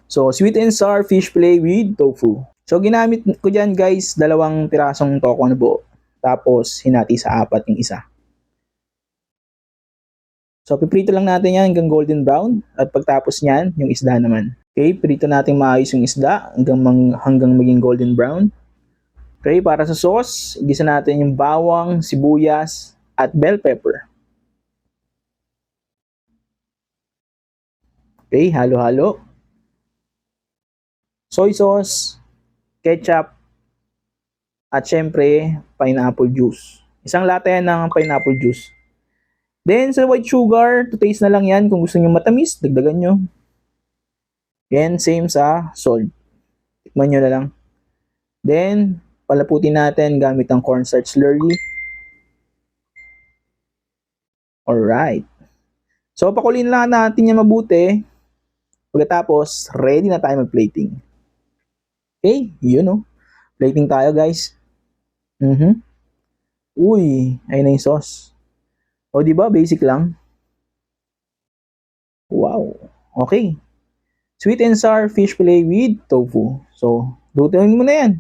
So, sweet and sour fish fillet with tofu. So, ginamit ko dyan guys, 2 pirasong toko na buo. Tapos, hinati sa 4 yung isa. So, piprito lang natin yan hanggang golden brown. At pagtapos nyan, yung isda naman. Okay, prito natin maayos yung isda hanggang maging golden brown. Okay, para sa sauce, igisa natin yung bawang, sibuyas, at bell pepper. Okay, halo-halo. Soy sauce, ketchup, at syempre, pineapple juice. Isang lata yan ng pineapple juice. Then, sa white sugar, to taste na lang yan. Kung gusto nyo matamis, dagdagan nyo. Then, same sa salt. Tikman nyo na lang. Then, palaputin natin gamit ang cornstarch slurry. Alright. So, pakulin lang natin yan mabuti. Pagkatapos, ready na tayo mag-plating. Okay, yun o. Plating tayo, guys. Uy, ayun na yung sauce. O, diba? Basic lang. Wow. Okay. Sweet and sour fish fillet with tofu. So, lutuin mo na yan.